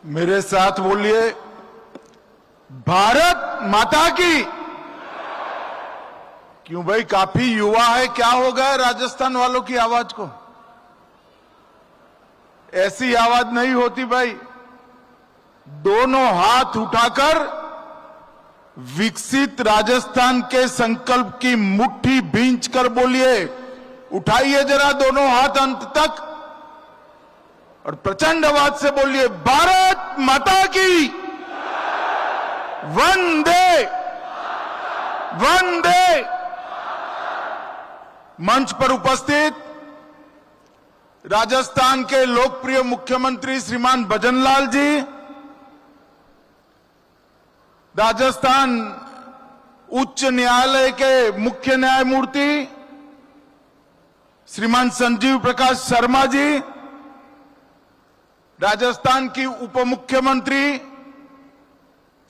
मेरे साथ बोलिए, भारत माता की। क्यों भाई, काफी युवा है, क्या हो गया राजस्थान वालों की आवाज को? ऐसी आवाज नहीं होती भाई। दोनों हाथ उठाकर विकसित राजस्थान के संकल्प की मुट्ठी भींच कर बोलिए। उठाइए जरा दोनों हाथ अंत तक और प्रचंड आवाज से बोलिए, भारत माता की। वंदे वंदे। मंच पर उपस्थित राजस्थान के लोकप्रिय मुख्यमंत्री श्रीमान भजनलाल जी, राजस्थान उच्च न्यायालय के मुख्य न्यायमूर्ति श्रीमान संजीव प्रकाश शर्मा जी, राजस्थान की उप मुख्यमंत्री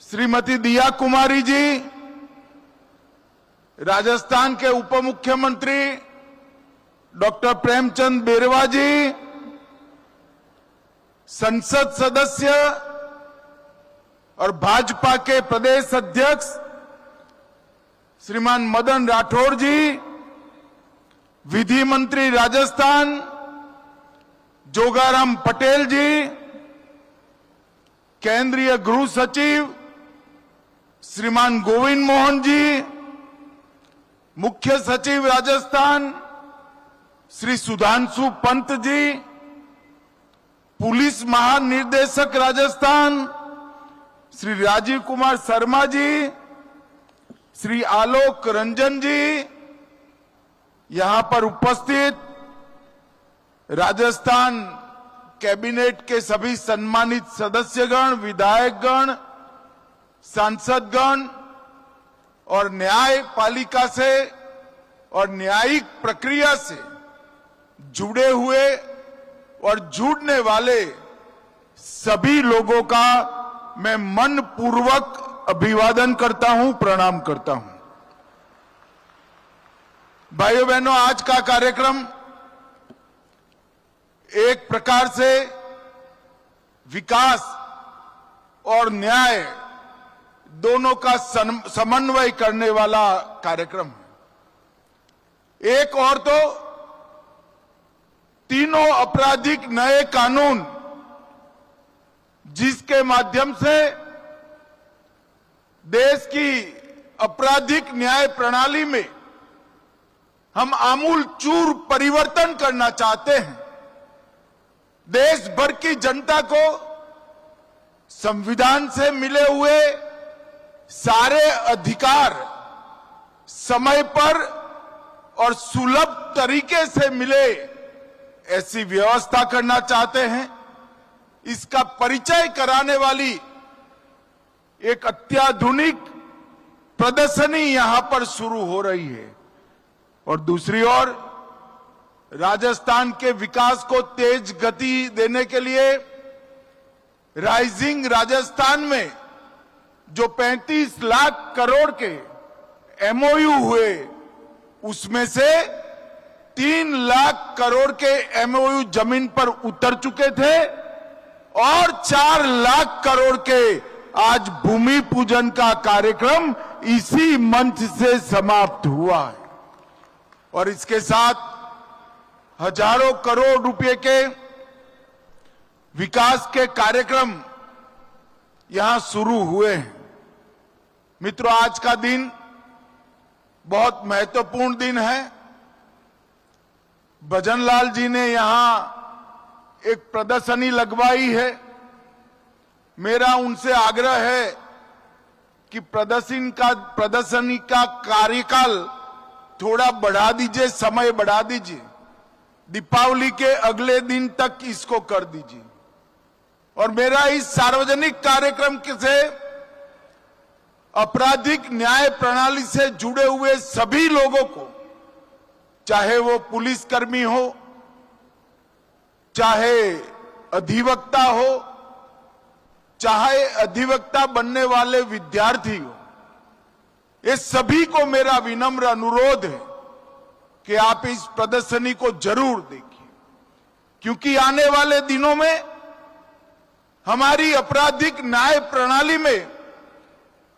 श्रीमती दिया कुमारी जी, राजस्थान के उप मुख्यमंत्री डॉक्टर प्रेमचंद बेरवा जी, संसद सदस्य और भाजपा के प्रदेश अध्यक्ष श्रीमान मदन राठौड़ जी, विधि मंत्री राजस्थान जोगाराम पटेल जी, केंद्रीय गृह सचिव श्रीमान गोविंद मोहन जी, मुख्य सचिव राजस्थान श्री सुधांशु पंत जी, पुलिस महानिदेशक राजस्थान श्री राजीव कुमार शर्मा जी, श्री आलोक रंजन जी, यहां पर उपस्थित राजस्थान कैबिनेट के सभी सम्मानित सदस्यगण, विधायकगण, सांसदगण और न्यायपालिका से और न्यायिक प्रक्रिया से जुड़े हुए और जुड़ने वाले सभी लोगों का मैं मन पूर्वक अभिवादन करता हूं, प्रणाम करता हूं। भाइयों बहनों, आज का कार्यक्रम एक प्रकार से विकास और न्याय दोनों का समन्वय करने वाला कार्यक्रम है। एक और तो तीनों आपराधिक नए कानून जिसके माध्यम से देश की आपराधिक न्याय प्रणाली में हम आमूल चूर परिवर्तन करना चाहते हैं। देश भर की जनता को संविधान से मिले हुए सारे अधिकार समय पर और सुलभ तरीके से मिले, ऐसी व्यवस्था करना चाहते हैं। इसका परिचय कराने वाली एक अत्याधुनिक प्रदर्शनी यहां पर शुरू हो रही है। और दूसरी ओर राजस्थान के विकास को तेज गति देने के लिए राइजिंग राजस्थान में जो 35 लाख करोड़ के एमओयू हुए, उसमें से 3 लाख करोड़ के एमओयू जमीन पर उतर चुके थे और 4 लाख करोड़ के आज भूमि पूजन का कार्यक्रम इसी मंच से समाप्त हुआ है। और इसके साथ हजारों करोड़ रुपए के विकास के कार्यक्रम यहां शुरू हुए हैं। मित्रों, आज का दिन बहुत महत्वपूर्ण दिन है। भजनलाल जी ने यहां एक प्रदर्शनी लगवाई है। मेरा उनसे आग्रह है कि प्रदर्शनी का कार्यकाल थोड़ा बढ़ा दीजिए, समय बढ़ा दीजिए, दीपावली के अगले दिन तक इसको कर दीजिए। और मेरा इस सार्वजनिक कार्यक्रम से आपराधिक न्याय प्रणाली से जुड़े हुए सभी लोगों को, चाहे वो पुलिसकर्मी हो, चाहे अधिवक्ता हो, चाहे अधिवक्ता बनने वाले विद्यार्थी हो, ये सभी को मेरा विनम्र अनुरोध है कि आप इस प्रदर्शनी को जरूर देखिए, क्योंकि आने वाले दिनों में हमारी आपराधिक न्याय प्रणाली में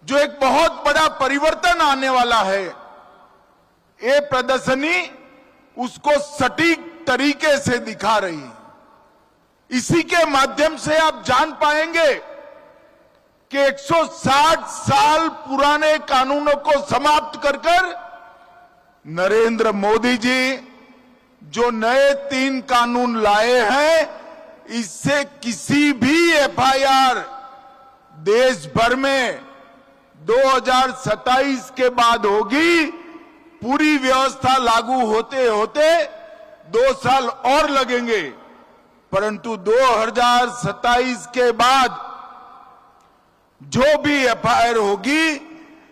जो एक बहुत बड़ा परिवर्तन आने वाला है, ये प्रदर्शनी उसको सटीक तरीके से दिखा रही है। इसी के माध्यम से आप जान पाएंगे कि 160 साल पुराने कानूनों को समाप्त कर नरेंद्र मोदी जी जो नए 3 कानून लाए हैं, इससे किसी भी एफआईआर देश भर में 2027 के बाद होगी। पूरी व्यवस्था लागू होते होते 2 साल और लगेंगे, परंतु 2027 के बाद जो भी एफआईआर होगी,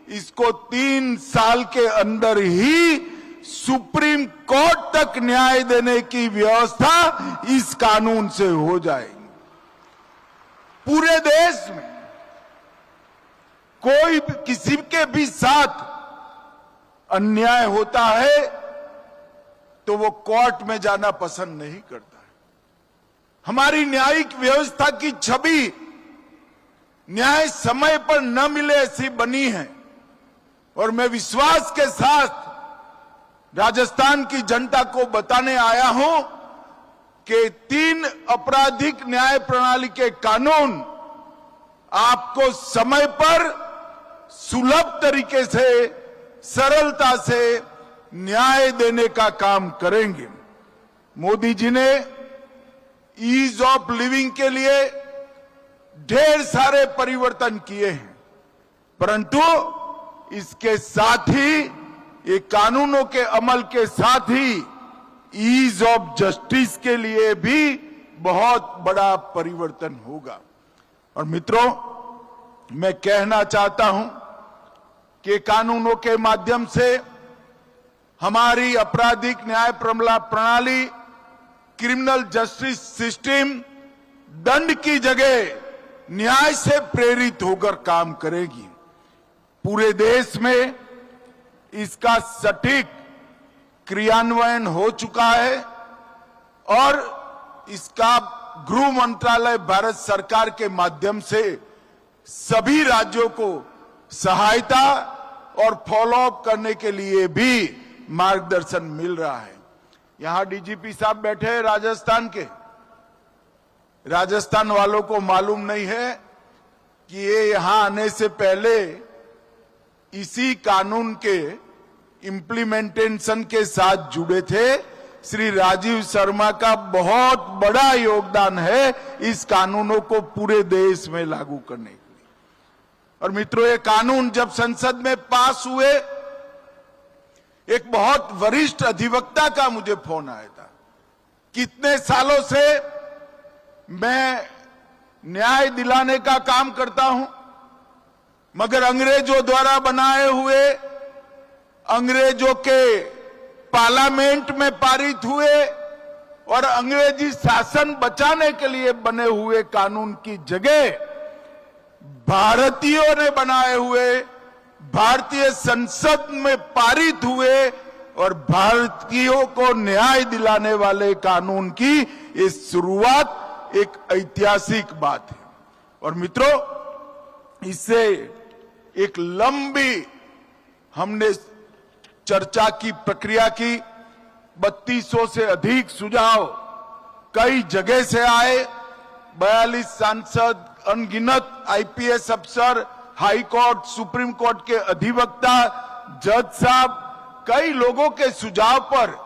इसको 3 साल के अंदर ही सुप्रीम कोर्ट तक न्याय देने की व्यवस्था इस कानून से हो जाएगी। पूरे देश में कोई किसी के भी साथ अन्याय होता है तो वो कोर्ट में जाना पसंद नहीं करता है। हमारी न्यायिक व्यवस्था की छवि न्याय समय पर न मिले ऐसी बनी है, और मैं विश्वास के साथ राजस्थान की जनता को बताने आया हूं कि 3 आपराधिक न्याय प्रणाली के कानून आपको समय पर सुलभ तरीके से, सरलता से न्याय देने का काम करेंगे। मोदी जी ने ईज ऑफ लिविंग के लिए ढेर सारे परिवर्तन किए हैं, परंतु इसके साथ ही ये कानूनों के अमल के साथ ही ईज ऑफ जस्टिस के लिए भी बहुत बड़ा परिवर्तन होगा। और मित्रों, मैं कहना चाहता हूं कि कानूनों के माध्यम से हमारी आपराधिक न्याय प्रणाली, क्रिमिनल जस्टिस सिस्टम दंड की जगह न्याय से प्रेरित होकर काम करेगी। पूरे देश में इसका सटीक क्रियान्वयन हो चुका है और इसका गृह मंत्रालय भारत सरकार के माध्यम से सभी राज्यों को सहायता और फॉलोअप करने के लिए भी मार्गदर्शन मिल रहा है। यहां डीजीपी साहब बैठे हैं राजस्थान के। राजस्थान वालों को मालूम नहीं है कि ये यहां आने से पहले इसी कानून के इम्प्लीमेंटेशन के साथ जुड़े थे। श्री राजीव शर्मा का बहुत बड़ा योगदान है इस कानूनों को पूरे देश में लागू करने के लिए। और मित्रों, ये कानून जब संसद में पास हुए, एक बहुत वरिष्ठ अधिवक्ता का मुझे फोन आया था। कितने सालों से मैं न्याय दिलाने का काम करता हूं, मगर अंग्रेजों द्वारा बनाए हुए, अंग्रेजों के पार्लियामेंट में पारित हुए और अंग्रेजी शासन बचाने के लिए बने हुए कानून की जगह भारतीयों ने बनाए हुए, भारतीय संसद में पारित हुए और भारतीयों को न्याय दिलाने वाले कानून की ये शुरुआत एक ऐतिहासिक बात है। और मित्रों, इससे एक लंबी हमने चर्चा की, प्रक्रिया की। 3200 से अधिक सुझाव कई जगह से आए। 42 सांसद, अनगिनत आईपीएस अफसर, हाई कोर्ट, सुप्रीम कोर्ट के अधिवक्ता, जज साहब, कई लोगों के सुझाव per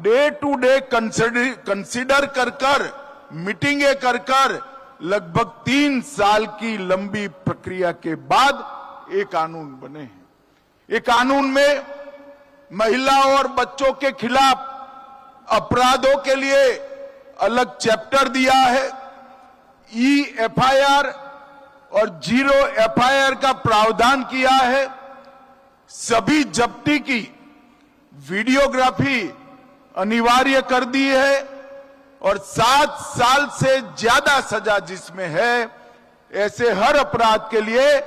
day to day consider कर मीटिंगें कर लगभग 3 साल की लंबी प्रक्रिया के बाद ये कानून बने हैं। ये कानून में महिला और बच्चों के खिलाफ अपराधों के लिए अलग चैप्टर दिया है। एफआईआर और 0 एफआईआर का प्रावधान किया है। सभी जब्ती की वीडियोग्राफी अनिवार्य कर दी है और 7 साल से ज्यादा सजा जिसमें है, ऐसे हर अपराध के लिए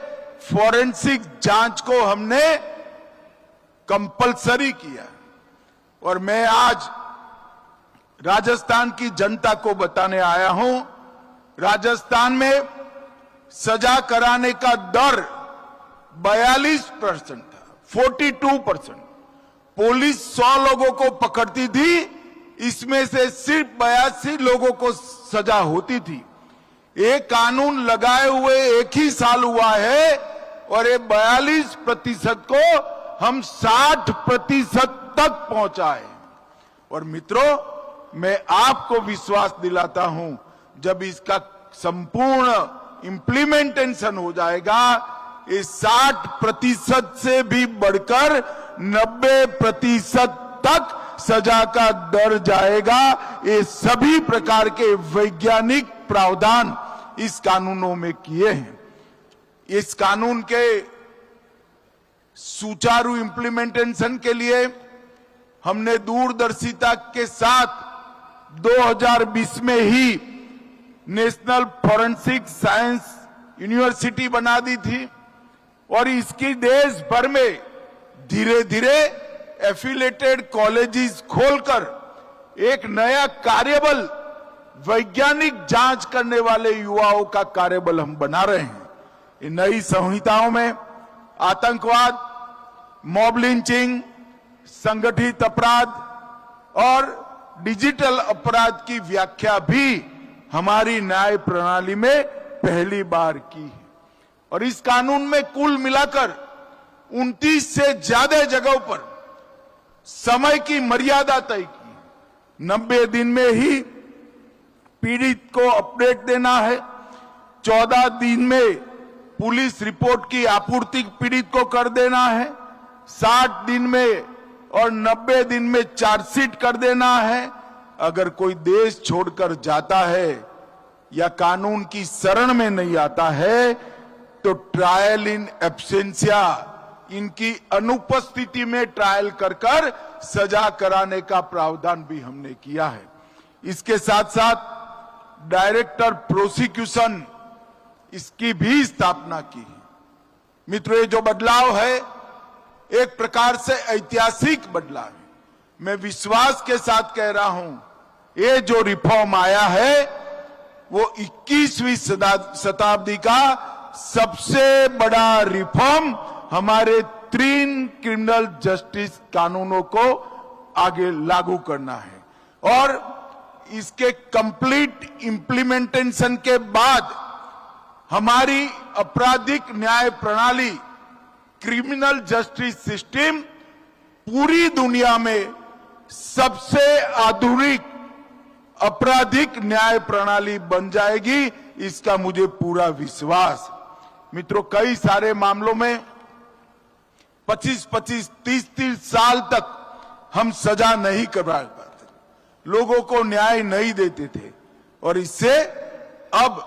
फॉरेंसिक जांच को हमने कंपलसरी किया। और मैं आज राजस्थान की जनता को बताने आया हूं, राजस्थान में सजा कराने का दर 42% था, 42%। पुलिस 100 लोगों को पकड़ती थी, इसमें से सिर्फ 82 लोगों को सजा होती थी। ये कानून लगाए हुए 1 ही साल हुआ है और ये 42% को हम 60% तक पहुंचाए। और मित्रों, मैं आपको विश्वास दिलाता हूं, जब इसका संपूर्ण इंप्लीमेंटेशन हो जाएगा, ये 60% से भी बढ़कर 90% तक सजा का दर जाएगा। ये सभी प्रकार के वैज्ञानिक प्रावधान इस कानूनों में किए हैं। इस कानून के सुचारू इंप्लीमेंटेशन के लिए हमने दूरदर्शिता के साथ 2020 में ही नेशनल फॉरेंसिक साइंस यूनिवर्सिटी बना दी थी और इसकी देश भर में धीरे धीरे एफिलेटेड कॉलेजेस खोलकर एक नया कार्यबल, वैज्ञानिक जांच करने वाले युवाओं का कार्यबल हम बना रहे हैं। इन नई संहिताओं में आतंकवाद, मॉब लिंचिंग, संगठित अपराध और डिजिटल अपराध की व्याख्या भी हमारी न्याय प्रणाली में पहली बार की है। और इस कानून में कुल मिलाकर 29 से ज्यादा जगहों पर समय की मर्यादा तय की। 90 दिन में ही पीड़ित को अपडेट देना है, 14 दिन में पुलिस रिपोर्ट की आपूर्ति पीड़ित को कर देना है, 60 दिन में और 90 दिन में चार्जशीट कर देना है। अगर कोई देश छोड़कर जाता है या कानून की शरण में नहीं आता है तो ट्रायल इन एब्सेंशिया, इनकी अनुपस्थिति में ट्रायल कर सजा कराने का प्रावधान भी हमने किया है। इसके साथ साथ डायरेक्टर प्रोसिक्यूशन, इसकी भी स्थापना की है। मित्रों, ये जो बदलाव है एक प्रकार से ऐतिहासिक बदलाव है। मैं विश्वास के साथ कह रहा हूं, ये जो रिफॉर्म आया है वो 21वीं शताब्दी का सबसे बड़ा रिफॉर्म हमारे 3 क्रिमिनल जस्टिस कानूनों को आगे लागू करना है। और इसके कंप्लीट इंप्लीमेंटेशन के बाद हमारी आपराधिक न्याय प्रणाली, क्रिमिनल जस्टिस सिस्टम पूरी दुनिया में सबसे आधुनिक आपराधिक न्याय प्रणाली बन जाएगी, इसका मुझे पूरा विश्वास। मित्रों, कई सारे मामलों में 25-25, 30-30 साल तक हम सजा नहीं करवा पाते, लोगों को न्याय नहीं देते थे और इससे अब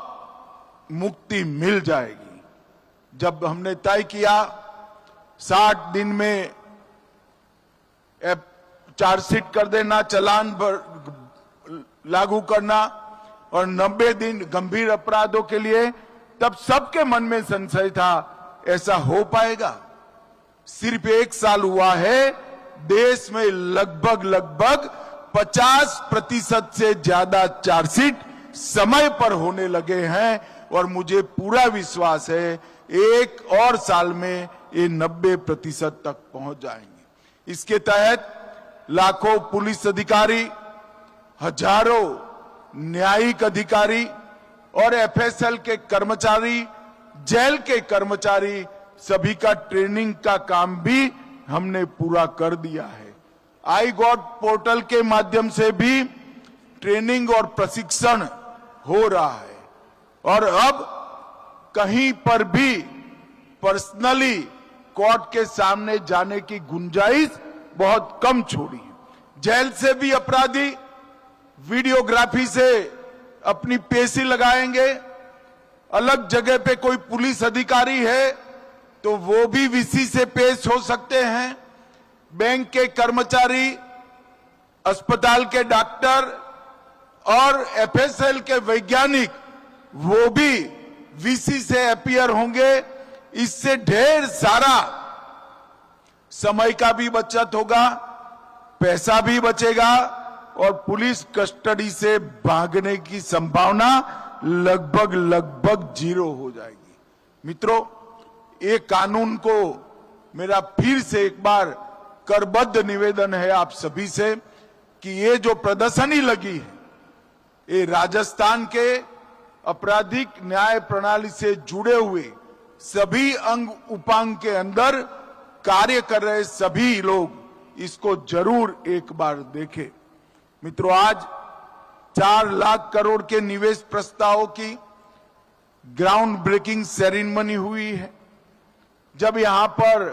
मुक्ति मिल जाएगी। जब हमने तय किया 60 दिन में चार्जशीट कर देना, चालान लागू करना और 90 दिन गंभीर अपराधों के लिए, तब सबके मन में संशय था ऐसा हो पाएगा। सिर्फ 1 साल हुआ है, देश में लगभग 50% से ज्यादा चार्जशीट समय पर होने लगे हैं और मुझे पूरा विश्वास है 1 और साल में ये 90% तक पहुंच जाएंगे। इसके तहत लाखों पुलिस अधिकारी, हजारों न्यायिक अधिकारी और एफएसएल के कर्मचारी, जेल के कर्मचारी, सभी का ट्रेनिंग का काम भी हमने पूरा कर दिया है। आई गॉट पोर्टल के माध्यम से भी ट्रेनिंग और प्रशिक्षण हो रहा है और अब कहीं पर भी पर्सनली कोर्ट के सामने जाने की गुंजाइश बहुत कम छोड़ी है। जेल से भी अपराधी वीडियोग्राफी से अपनी पेशी लगाएंगे। अलग जगह पे कोई पुलिस अधिकारी है तो वो भी वीसी से पेश हो सकते हैं। बैंक के कर्मचारी, अस्पताल के डॉक्टर और एफएसएल के वैज्ञानिक, वो भी वीसी से अपीयर होंगे। इससे ढेर सारा समय का भी बचत होगा, पैसा भी बचेगा और पुलिस कस्टडी से भागने की संभावना लगभग जीरो हो जाएगी। मित्रों, ये कानून को मेरा फिर से एक बार करबद्ध निवेदन है आप सभी से कि ये जो प्रदर्शनी लगी है, ये राजस्थान के आपराधिक न्याय प्रणाली से जुड़े हुए सभी अंग उपांग के अंदर कार्य कर रहे सभी लोग इसको जरूर एक बार देखें। मित्रों, आज 4 लाख करोड़ के निवेश प्रस्तावों की ग्राउंड ब्रेकिंग सेरेमनी हुई है। जब यहां पर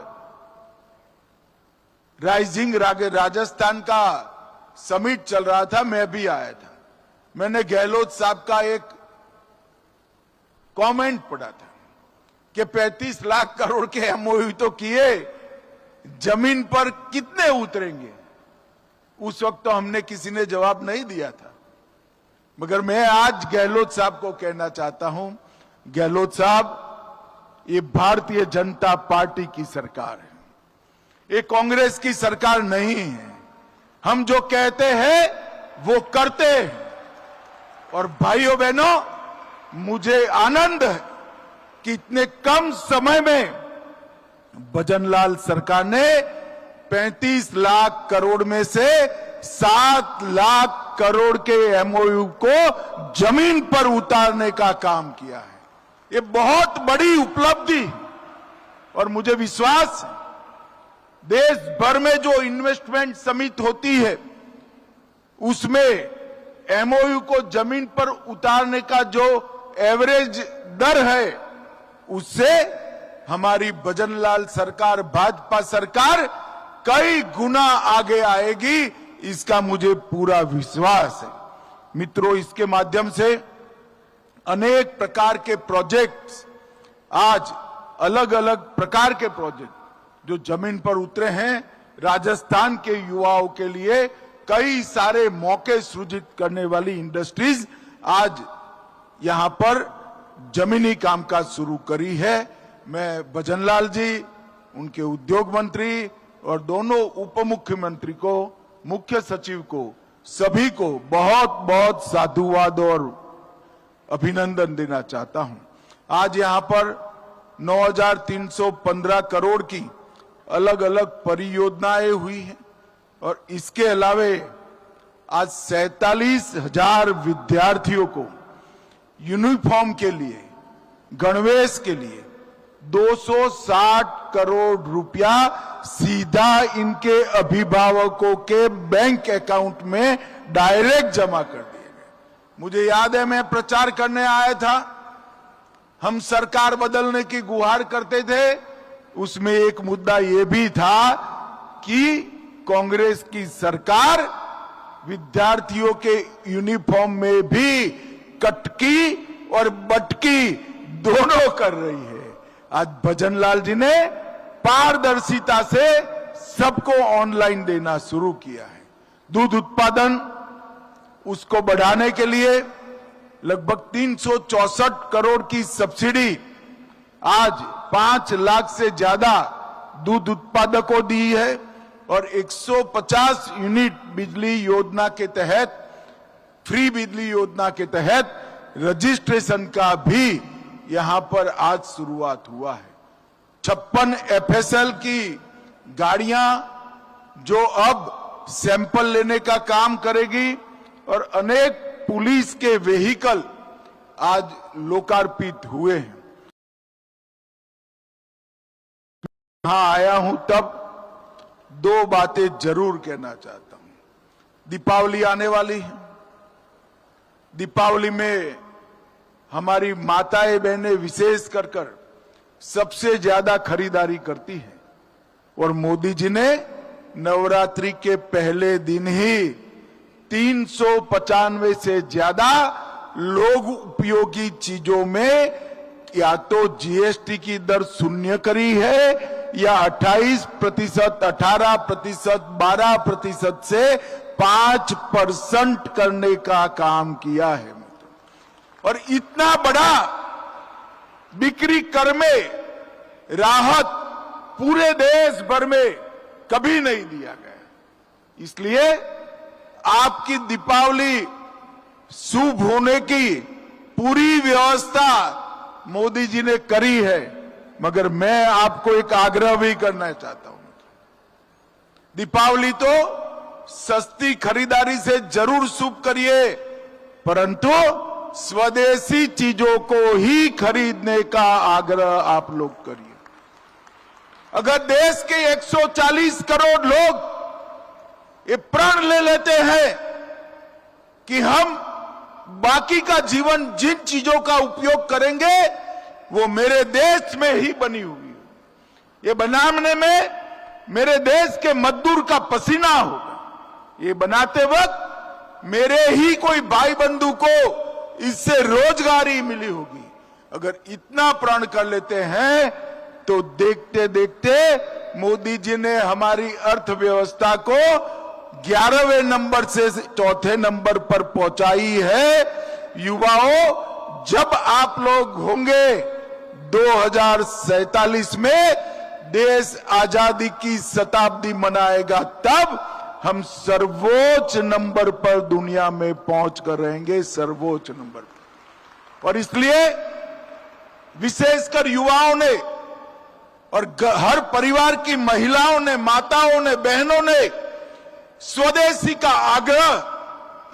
राइजिंग राजस्थान का समिट चल रहा था, मैं भी आया था। मैंने गहलोत साहब का एक कमेंट पढ़ा था कि 35 लाख करोड़ के एमओयू तो किए, जमीन पर कितने उतरेंगे। उस वक्त तो हमने किसी ने जवाब नहीं दिया था, मगर मैं आज गहलोत साहब को कहना चाहता हूं, गहलोत साहब, ये भारतीय जनता पार्टी की सरकार है, ये कांग्रेस की सरकार नहीं है। हम जो कहते हैं वो करते हैं। और भाइयों बहनों, मुझे आनंद है कि इतने कम समय में भजनलाल सरकार ने 35 लाख करोड़ में से 7 लाख करोड़ के एमओयू को जमीन पर उतारने का काम किया है। ये बहुत बड़ी उपलब्धि और मुझे विश्वास है देश भर में जो इन्वेस्टमेंट समिट होती है उसमें एमओयू को जमीन पर उतारने का जो एवरेज दर है उससे हमारी भजनलाल सरकार, भाजपा सरकार कई गुना आगे आएगी, इसका मुझे पूरा विश्वास है। मित्रों, इसके माध्यम से अनेक प्रकार के प्रोजेक्ट्स, आज अलग अलग प्रकार के प्रोजेक्ट जो जमीन पर उतरे हैं, राजस्थान के युवाओं के लिए कई सारे मौके सृजित करने वाली इंडस्ट्रीज आज यहां पर जमीनी कामकाज शुरू करी है। मैं भजनलाल जी, उनके उद्योग मंत्री और दोनों उप मुख्यमंत्री को, मुख्य सचिव को, सभी को बहुत बहुत साधुवाद और अभिनंदन देना चाहता हूं। आज यहां पर 9,315 करोड़ की अलग अलग परियोजनाएं हुई हैं और इसके अलावे आज 47,000 विद्यार्थियों को यूनिफॉर्म के लिए, गणवेश के लिए 260 करोड़ रुपया सीधा इनके अभिभावकों के बैंक अकाउंट में डायरेक्ट जमा कर दिए गए। मुझे याद है, मैं प्रचार करने आया था, हम सरकार बदलने की गुहार करते थे, उसमें एक मुद्दा यह भी था कि कांग्रेस की सरकार विद्यार्थियों के यूनिफॉर्म में भी कटकी और बटकी दोनों कर रही है। आज भजनलाल जी ने पारदर्शिता से सबको ऑनलाइन देना शुरू किया है। दूध उत्पादन, उसको बढ़ाने के लिए लगभग 364 करोड़ की सब्सिडी आज 5 लाख से ज्यादा दूध उत्पादकों दी है और 150 यूनिट बिजली योजना के तहत, फ्री बिजली योजना के तहत रजिस्ट्रेशन का भी यहां पर आज शुरुआत हुआ है। 56 एफएसएल की गाड़ियां जो अब सैंपल लेने का काम करेगी और अनेक पुलिस के व्हीकल आज लोकार्पित हुए हैं। यहां आया हूं तब 2 बातें जरूर कहना चाहता हूं। दीपावली आने वाली है। दीपावली में हमारी माताएं बहनें विशेष कर सबसे ज्यादा खरीदारी करती है और मोदी जी ने नवरात्रि के पहले दिन ही 395 से ज्यादा लोग उपयोगी चीजों में या तो जीएसटी की दर शून्य करी है या 28%, 18%, 12% से 5% करने का काम किया है। और इतना बड़ा बिक्री कर में राहत पूरे देश भर में कभी नहीं दिया गया। इसलिए आपकी दीपावली शुभ होने की पूरी व्यवस्था मोदी जी ने करी है, मगर मैं आपको एक आग्रह भी करना चाहता हूं। दीपावली तो सस्ती खरीदारी से जरूर शुभ करिए, परंतु स्वदेशी चीजों को ही खरीदने का आग्रह आप लोग करिए। अगर देश के 140 करोड़ लोग ये प्रण ले लेते हैं कि हम बाकी का जीवन जिन चीजों का उपयोग करेंगे वो मेरे देश में ही बनी हुई है, ये बनाने में मेरे देश के मजदूर का पसीना होगा, ये बनाते वक्त मेरे ही कोई भाई बंधु को इससे रोजगारी मिली होगी। अगर इतना प्रण कर लेते हैं तो देखते देखते मोदी जी ने हमारी अर्थव्यवस्था को 11वें नंबर से 4थे नंबर पर पहुंचाई है। युवाओं, जब आप लोग होंगे 2047 में देश आजादी की शताब्दी मनाएगा, तब हम सर्वोच्च नंबर पर दुनिया में पहुंच कर रहेंगे, सर्वोच्च नंबर पर। और इसलिए विशेषकर युवाओं ने और हर परिवार की महिलाओं ने, माताओं ने, बहनों ने स्वदेशी का आग्रह,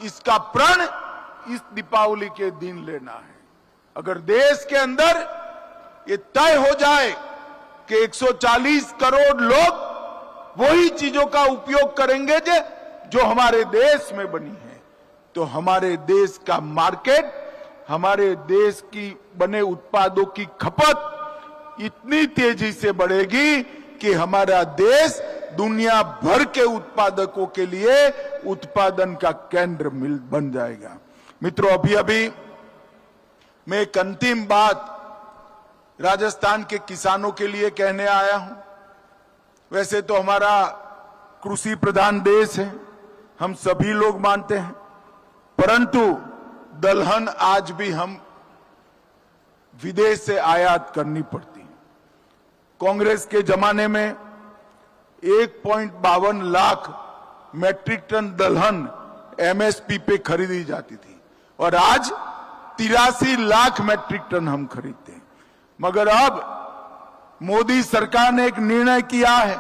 इसका प्रण इस दीपावली के दिन लेना है। अगर देश के अंदर ये तय हो जाए कि 140 करोड़ लोग वही चीजों का उपयोग करेंगे जो हमारे देश में बनी है, तो हमारे देश का मार्केट, हमारे देश की बने उत्पादों की खपत इतनी तेजी से बढ़ेगी कि हमारा देश दुनिया भर के उत्पादकों के लिए उत्पादन का केंद्र बन जाएगा। मित्रों, अभी अभी मैं एक अंतिम बात राजस्थान के किसानों के लिए कहने आया हूं। वैसे तो हमारा कृषि प्रधान देश है, हम सभी लोग मानते हैं, परंतु दलहन आज भी हम विदेश से आयात करनी पड़ती है। कांग्रेस के जमाने में 1.52 लाख मैट्रिक टन दलहन एमएसपी पे खरीदी जाती थी और आज 83 लाख मैट्रिक टन हम खरीदते हैं। मगर अब मोदी सरकार ने एक निर्णय किया है,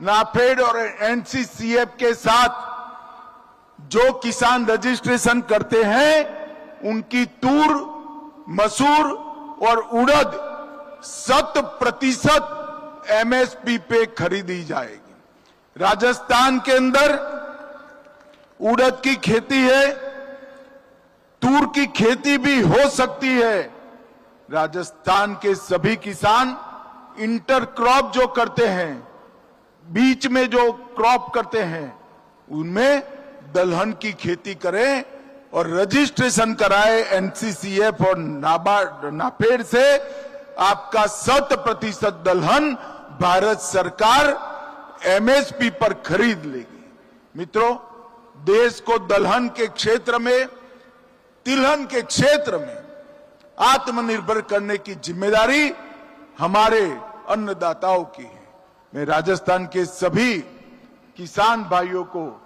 नाफेड और एनसीसीएफ के साथ जो किसान रजिस्ट्रेशन करते हैं उनकी तूर, मसूर और उड़द 100% एमएसपी पे खरीदी जाएगी। राजस्थान के अंदर उड़द की खेती है, तूर की खेती भी हो सकती है। राजस्थान के सभी किसान इंटर क्रॉप जो करते हैं, बीच में जो क्रॉप करते हैं, उनमें दलहन की खेती करें और रजिस्ट्रेशन कराए एनसीसीएफ और नाफेड से। आपका 100% दलहन भारत सरकार एमएसपी पर खरीद लेगी। मित्रों, देश को दलहन के क्षेत्र में, तिलहन के क्षेत्र में आत्मनिर्भर करने की जिम्मेदारी हमारे अन्नदाताओं की है। मैं राजस्थान के सभी किसान भाइयों को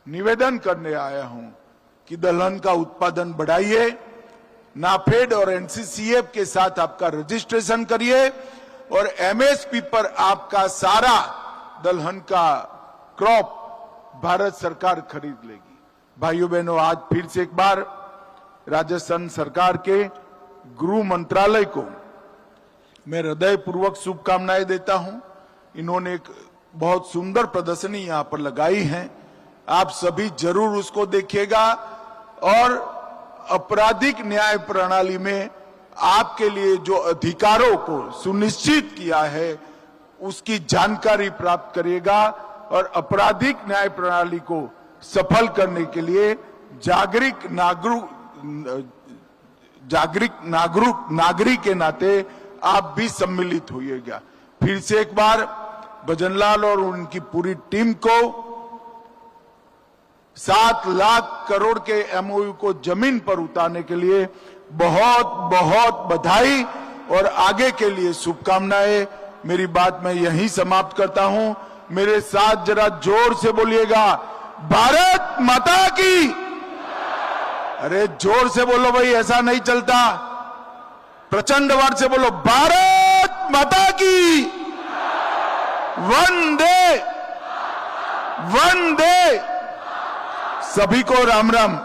निवेदन करने आया हूं कि दलहन का उत्पादन बढ़ाइए, नाफेड और एनसीसीएफ के साथ आपका रजिस्ट्रेशन करिए और एमएसपी पर आपका सारा दलहन का क्रॉप भारत सरकार खरीद लेगी। भाइयों बहनों, आज फिर से एक बार राजस्थान सरकार के गृह मंत्रालय को मैं हृदयपूर्वक शुभकामनाएं देता हूं। इन्होंने एक बहुत सुंदर प्रदर्शनी यहां पर लगाई है, आप सभी जरूर उसको देखिएगा और आपराधिक न्याय प्रणाली में आपके लिए जो अधिकारों को सुनिश्चित किया है उसकी जानकारी प्राप्त करिएगा और आपराधिक न्याय प्रणाली को सफल करने के लिए नागरिक के नाते आप भी सम्मिलित होइएगा। फिर से एक बार भजनलाल और उनकी पूरी टीम को 7 लाख करोड़ के एमओयू को जमीन पर उतारने के लिए बहुत बहुत बधाई और आगे के लिए शुभकामनाएं। मेरी बात मैं यहीं समाप्त करता हूं। मेरे साथ जरा जोर से बोलिएगा, भारत माता की, अरे जोर से बोलो भाई, ऐसा नहीं चलता। प्रचंड आवाज से बोलो, भारत माता की वंदे वंदे। सभी को राम राम।